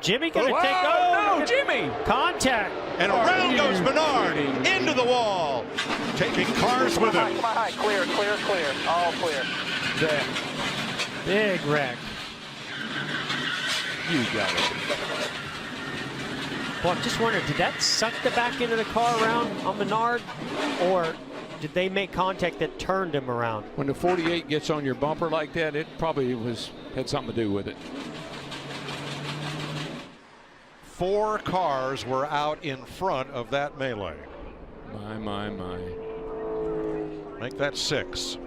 Jimmy going to take? Oh, no, Jimmy! Contact. And around goes Menard into the wall, taking cars with him. Come on, high. Clear, clear, clear. All clear. Big wreck. You got it. Well, I'm just wondering, did that suck the back end of the car around on Menard, or did they make contact that turned him around? When the 48 gets on your bumper like that, it probably had something to do with it. 4 cars were out in front of that melee. My. Make that 6.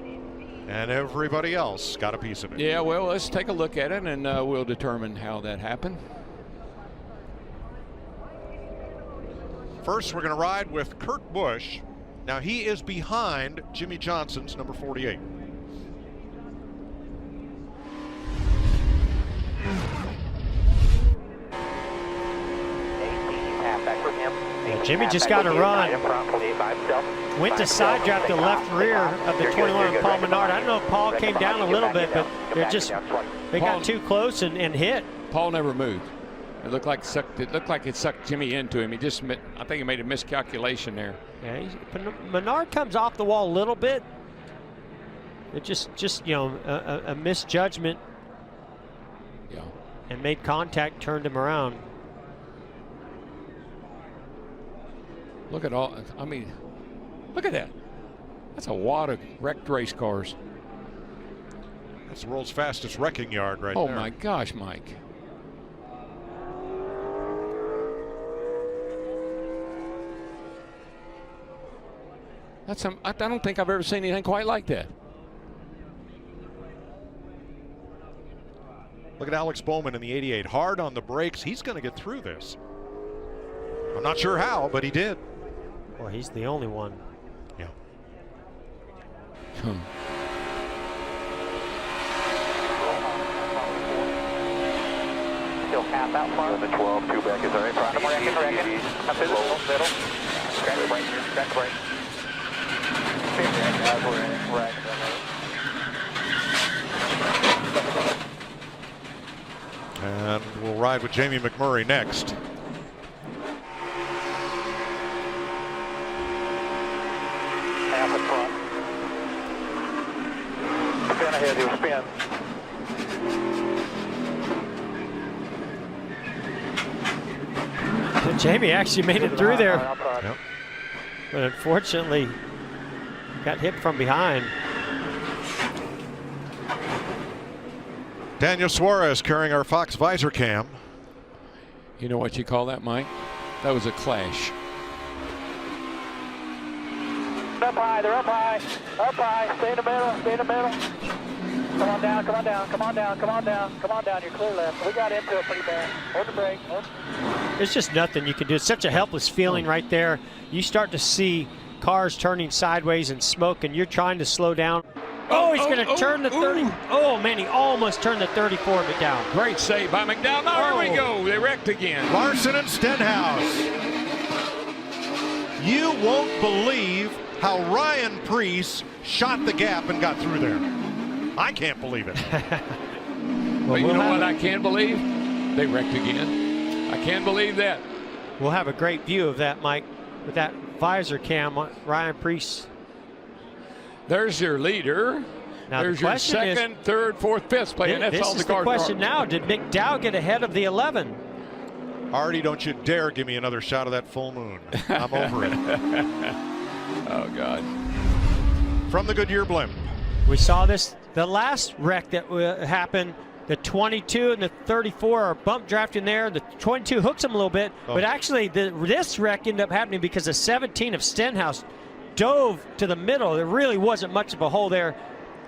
And everybody else got a piece of it. Yeah, well, let's take a look at it, and we'll determine how that happened. First, we're going to ride with Kurt Busch. Now, he is behind Jimmy Johnson's number 48. Jimmy just got a run. Went to side draft the left rear of the 21 of Paul Menard. I don't know if Paul came down a little bit, but they got too close and hit. Paul never moved. It looked like it sucked Jimmy into him. I think he made a miscalculation there. Yeah, Menard comes off the wall a little bit. It just you know, a misjudgment. Yeah. And made contact, turned him around. Look at all. I mean, look at that. That's a wad of wrecked race cars. That's the world's fastest wrecking yard right there. Oh my gosh, Mike. I don't think I've ever seen anything quite like that. Look at Alex Bowman in the 88. Hard on the brakes. He's going to get through this. I'm not sure how, but he did. Well, he's the only one. Yeah. Still half out far. The 12, 2 back is all right. Come to the middle. Scratch the brake. Scratch the brake. And we'll ride with Jamie McMurray next. Half in front. Spin ahead, he'll spin. Jamie actually made it through there. Yep. But unfortunately, got hit from behind. Daniel Suarez carrying our Fox visor cam. You know what you call that, Mike? That was a clash. Up high, they're up high. Up high, stay in the middle, stay in the middle. Come on down, come on down, come on down, come on down, come on down, you're clear left. We got into it pretty bad. Hold the brake. There's just nothing you can do. It's such a helpless feeling right there. You start to see cars turning sideways and smoke, and you're trying to slow down. Oh, he's going to turn the 30. Oh, man, he almost turned the 34 of it down. Great save by McDowell. Now, here we go. They wrecked again. Larson and Stenhouse. You won't believe how Ryan Preece shot the gap and got through there. I can't believe it. But you know what I can't believe? They wrecked again. I can't believe that. We'll have a great view of that, Mike, with that visor cam. Ryan Preece. There's your leader. Now there's your second, third, fourth, fifth play, and that's all the cars. This is the question now. Did McDowell get ahead of the 11? Artie, don't you dare give me another shot of that full moon. I'm over it. Oh, God. From the Goodyear blimp. We saw this, the last wreck that happened. The 22 and the 34 are bump drafting there. The 22 hooks them a little bit, but actually this wreck ended up happening because the 17 of Stenhouse dove to the middle. There really wasn't much of a hole there.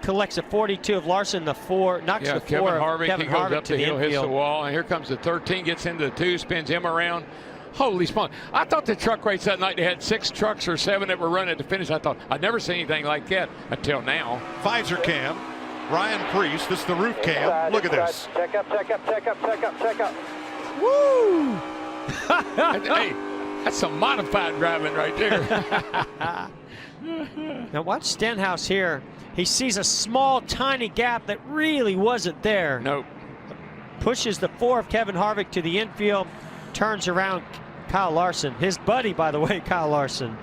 Collects a 42 of Larson, the 4, knocks the 4 Kevin Harvick, Kevin he goes Harvick up the hill, hits the wall, and here comes the 13, gets into the 2, spins him around. Holy smokes. I thought the truck race that night, they had 6 trucks or 7 that were running at the finish. I thought, I'd never seen anything like that until now. Visor cam, Ryan Preece, this is the roof cam. Look at this. Check up, check up, check up, check up, check up. Woo! Hey, that's some modified driving right there. Now watch Stenhouse here. He sees a small, tiny gap that really wasn't there. Nope. pushes the 4 of Kevin Harvick to the infield, turns around Kyle Larson. His buddy, by the way, Kyle Larson.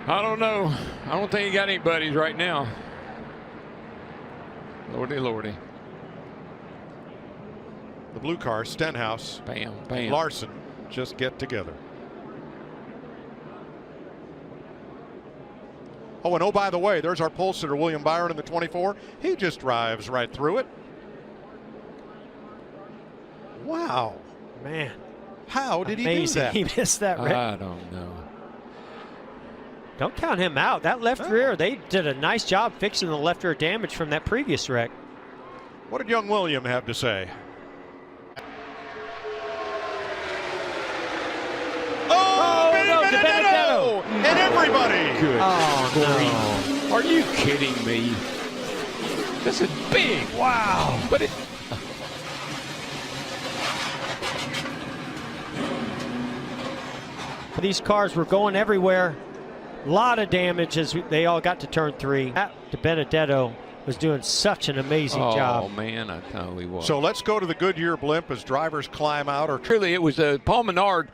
I don't know. I don't think he got any buddies right now. Lordy, lordy. The blue car, Stenhouse, Bam, and bam. Larson just get together. Oh, and oh, by the way, there's our pole sitter, William Byron, in the 24. He just drives right through it. Wow. Man. How did Amazing. he do that? He missed that wreck. I don't know. Don't count him out. That left rear, they did a nice job fixing the left rear damage from that previous wreck. What did young William have to say? Oh, no, Benedetto! And everybody! Good. Oh, Are you kidding me? This is big. Wow. But it. These cars were going everywhere. A lot of damage as they all got to turn 3. That Benedetto was doing such an amazing job. Oh, man, I tell you what. So let's go to the Goodyear blimp as drivers climb out. Or truly, it was Paul Menard.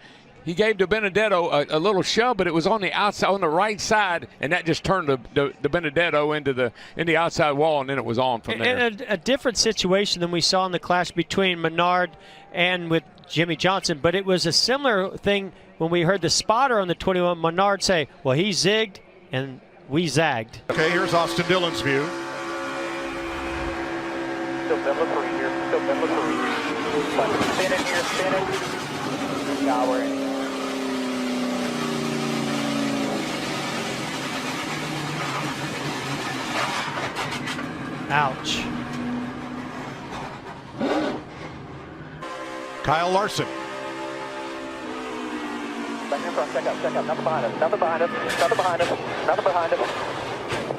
He gave to Benedetto a little shove, but it was on the outside, on the right side, and that just turned the Benedetto into the outside wall, and then it was on from there. And a different situation than we saw in the clash between Menard and with Jimmy Johnson, but it was a similar thing when we heard the spotter on the 21, Menard say, well, he zigged and we zagged. Okay, here's Austin Dillon's view. Still Bella 3 here. Still Bella 3. Spin it here, spin it. Yeah, we're in. Ouch. Kyle Larson. Back in front, check up. Nothing behind us, nothing behind us, nothing behind us, nothing behind us.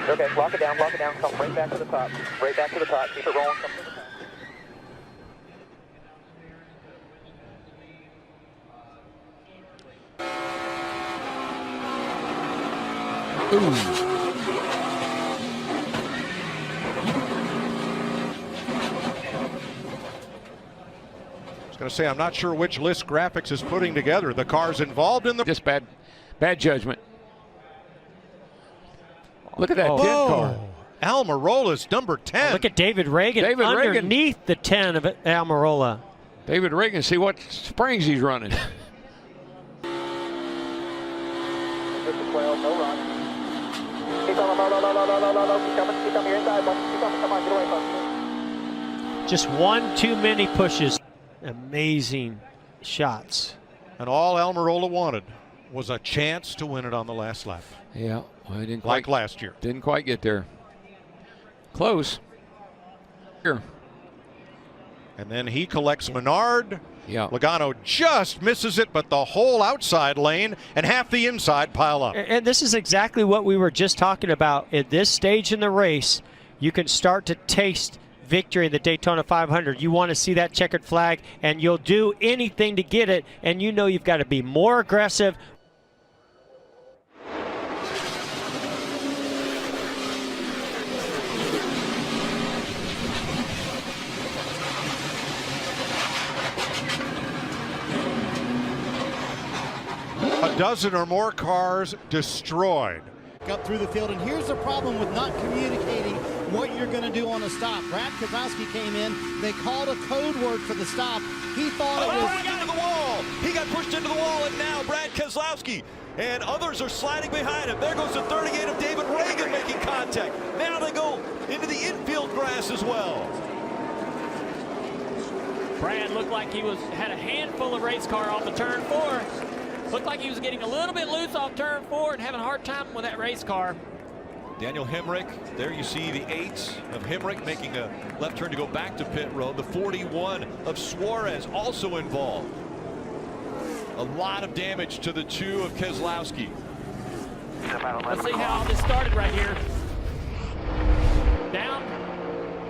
Okay, lock it down, come right back to the top. Right back to the top, keep it rolling, come to the top. Ooh. Going to say, I'm not sure which list graphics is putting together the cars involved in the. Just bad judgment. Look at that 10 car. Almirola's number 10. Look at David Reagan underneath the 10 of Almirola. David Reagan, see what springs he's running. This is 12, no run. Keep on, no. Keep coming, you're inside, bro. Keep coming, come on, get away from me. Just one too many pushes. Amazing shots. And all Almirola wanted was a chance to win it on the last lap. Yeah, well, he didn't like quite, last year. Didn't quite get there. Close. Here. And then he collects Menard. Yeah. Logano just misses it, but the whole outside lane and half the inside pile up. And this is exactly what we were just talking about. At this stage in the race, you can start to taste victory in the Daytona 500. You want to see that checkered flag, and you'll do anything to get it, and you know you've got to be more aggressive. A dozen or more cars destroyed. Up through the field, and here's the problem with not communicating what you're going to do on a stop. Brad Keselowski came in, they called a code word for the stop. He thought it was... He got into the wall. He got pushed into the wall, and now Brad Keselowski and others are sliding behind him. There goes the 38 of David Reagan making contact. Now they go into the infield grass as well. Brad looked like he had a handful of race car off of turn 4. Looked like he was getting a little bit loose off turn 4 and having a hard time with that race car. Daniel Hemrick, there you see the 8 of Hemrick making a left turn to go back to pit road. The 41 of Suarez also involved. A lot of damage to the 2 of Keselowski. Let's see how all this started right here. Down.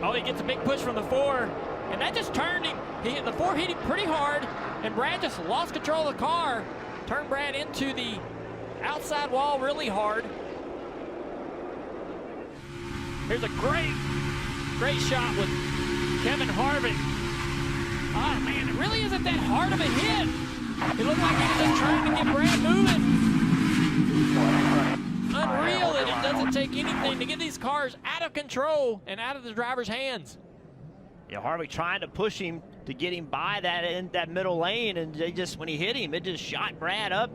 Oh, he gets a big push from the 4. And that just turned him. The 4 hit him pretty hard. And Brad just lost control of the car. Turned Brad into the outside wall really hard. Here's a great shot with Kevin Harvick Oh, man, it really isn't that hard of a hit. It looked like he was just trying to get Brad moving. Unreal that it doesn't take anything to get these cars out of control and out of the driver's hands. Yeah, Harvick trying to push him to get him by that middle lane, and they just, when he hit him, it just shot Brad up.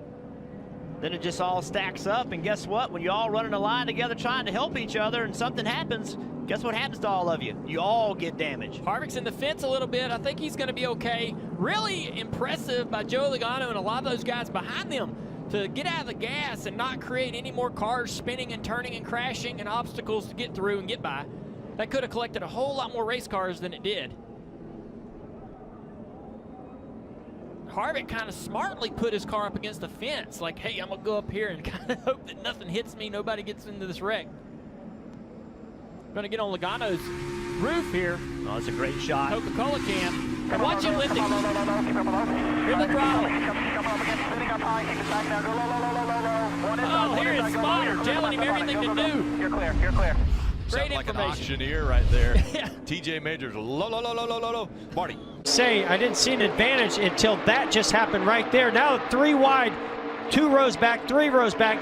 Then it just all stacks up, and guess what? When you're all running a line together trying to help each other and something happens, guess what happens to all of you? You all get damaged. Harvick's in the fence a little bit. I think he's going to be okay. Really impressive by Joe Logano and a lot of those guys behind them to get out of the gas and not create any more cars spinning and turning and crashing and obstacles to get through and get by. That could have collected a whole lot more race cars than it did. Harvick kind of smartly put his car up against the fence, like, hey, I'm going to go up here and kind of hope that nothing hits me, nobody gets into this wreck. Going to get on Logano's roof here. Oh, it's a great shot. Coca-Cola can. And watch him lift it. Here's the throttle. Oh, here is Spotter telling him everything to do. You're clear, you're clear. Great Sound like an information. auctioneer right there. Yeah. TJ Majors, low. Marty. Say, I didn't see an advantage until that just happened right there. Now 3 wide, 2 rows back, 3 rows back.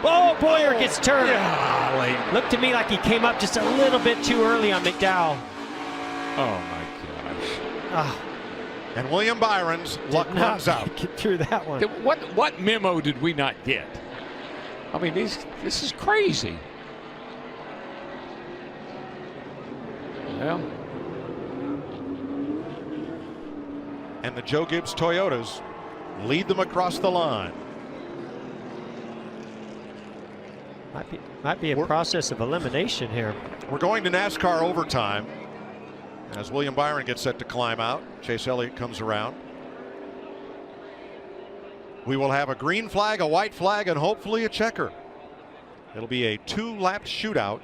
Oh, Boyer gets turned. Golly. Looked to me like he came up just a little bit too early on McDowell. Oh, my gosh. Ah, And William Byron's luck did not runs out. get through that one. What memo did we not get? I mean, this is crazy. Well, And the Joe Gibbs Toyotas lead them across the line. Might be a process of elimination here. We're going to NASCAR overtime as William Byron gets set to climb out. Chase Elliott comes around. We will have a green flag, a white flag, and hopefully a checker. It'll be a 2-lap shootout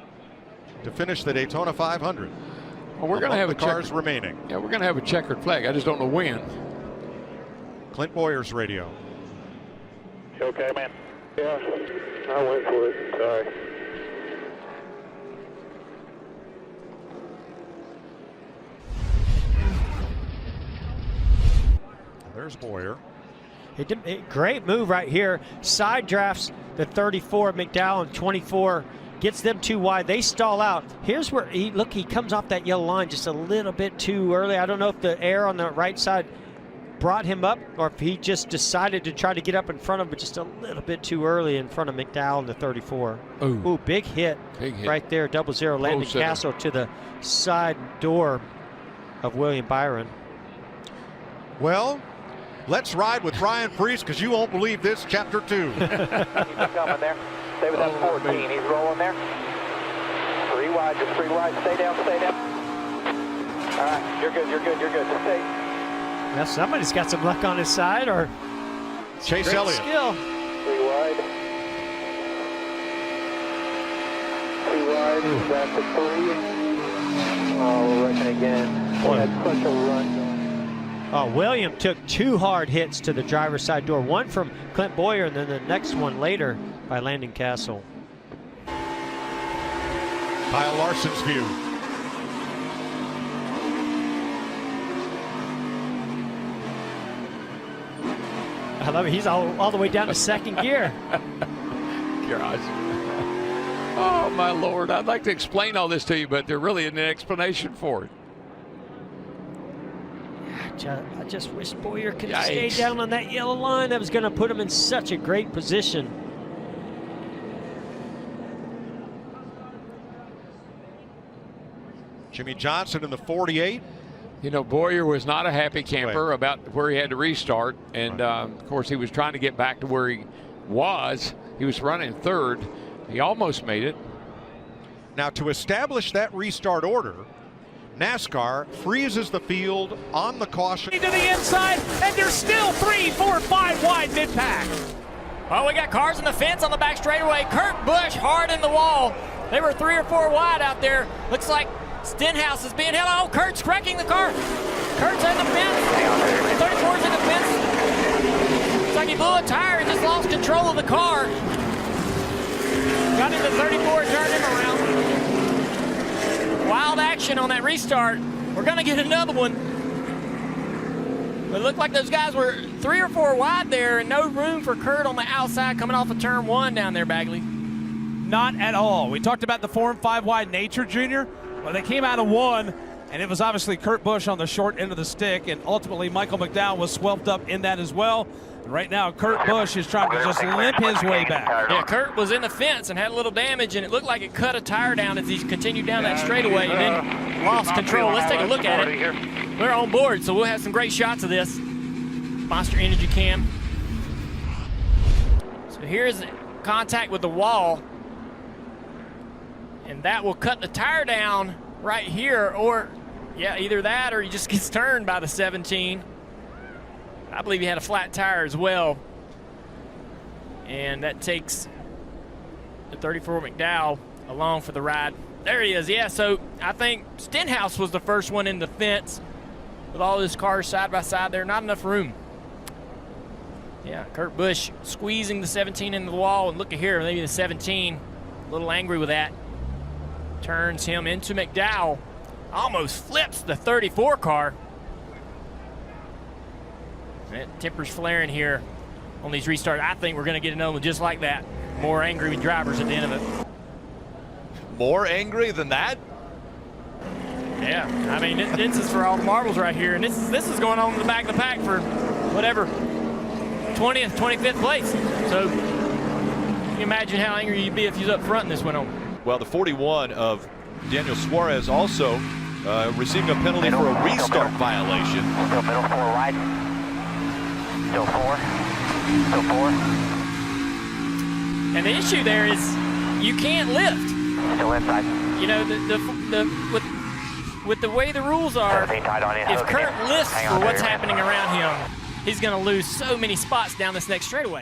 to finish the Daytona 500. well we're going to have the a cars checkered, remaining. yeah, we're going to have a checkered flag. I just don't know when. Clint Boyer's radio. You okay, man? Yeah, I went for it. Sorry. There's Boyer. Great move right here. Side drafts the 34 McDowell and 24. Gets them 2 wide. They stall out. Here's where he comes off that yellow line just a little bit too early. I don't know if the air on the right side brought him up or if he just decided to try to get up in front of him, but just a little bit too early in front of McDowell and the 34. Ooh, big hit. Big hit. Right there. 0-0 landing Castle to the side door of William Byron. Well, let's ride with Brian Priest because you won't believe this, chapter 2. Keep coming there. Stay with that 14. He's rolling there. 3 wide, just 3 wide. Stay down, stay down. All right, you're good, you're good, you're good. Just stay. Well, somebody's got some luck on his side or Chase great Elliott. skill. 3 wide. 2 wide, back to 3. Oh, we're wrecking again. Boy, had such a run going. Oh, William took 2 hard hits to the driver's side door. One from Clint Boyer and then the next one later by Landon Castle. Kyle Larson's view. I love it. He's all the way down to second gear. Gosh. Oh, my Lord. I'd like to explain all this to you, but there really isn't an explanation for it. I just wish Boyer could have stayed Yikes. down on that yellow line. That was going to put him in such a great position. Jimmy Johnson in the 48. You know, Boyer was not a happy camper about where he had to restart. And, of course, he was trying to get back to where he was. He was running third. He almost made it. Now, to establish that restart order, NASCAR freezes the field on the caution. To the inside, and there's still 3, 4, 5 wide mid-pack. Oh, we got cars in the fence on the back straightaway. Kurt Busch hard in the wall. They were 3 or 4 wide out there. Looks like Stenhouse is being held. Oh, Kurt's wrecking the car. Kurt's in the fence. 34's in the fence. Looks like he blew a tire and just lost control of the car. Got into 34 and turned him around. Wild action on that restart. We're going to get another one. But it looked like those guys were 3 or 4 wide there and no room for Kurt on the outside coming off of turn 1 down there, Bagley. Not at all. We talked about the 4 and 5 wide nature, Junior. Well, they came out of 1, and it was obviously Kurt Busch on the short end of the stick, and ultimately Michael McDowell was swept up in that as well. And right now, Kurt Busch is trying to just limp his way back. Yeah, Kurt was in the fence and had a little damage, and it looked like it cut a tire down as he continued down that straightaway and then lost control. Let's take a look at it. We're on board, so we'll have some great shots of this. Monster Energy Cam. So here's contact with the wall, and that will cut the tire down right here, or yeah, either that or he just gets turned by the 17. I believe he had a flat tire as well, and that takes the 34 McDowell along for the ride. There he is. Yeah, so I think Stenhouse was the first one in the fence with all his cars side by side there. Not enough room. Yeah, Kurt Busch squeezing the 17 into the wall, and look at here, maybe the 17 a little angry with that. Turns him into McDowell. Almost flips the 34 car. That temper's flaring here on these restarts. I think we're going to get another one just like that. More angry drivers at the end of it. More angry than that? Yeah, I mean, this is for all the marbles right here, and this is going on in the back of the pack for whatever 20th, 25th place. So you can imagine how angry you'd be if you was up front and this went on. Well, the 41 of Daniel Suarez also receiving a penalty for a restart violation. Still middle 4 right. Still 4. Still 4. And the issue there is you can't lift. Still inside. You know, with the way the rules are, if Kurt lifts for what's happening around him, he's going to lose so many spots down this next straightaway.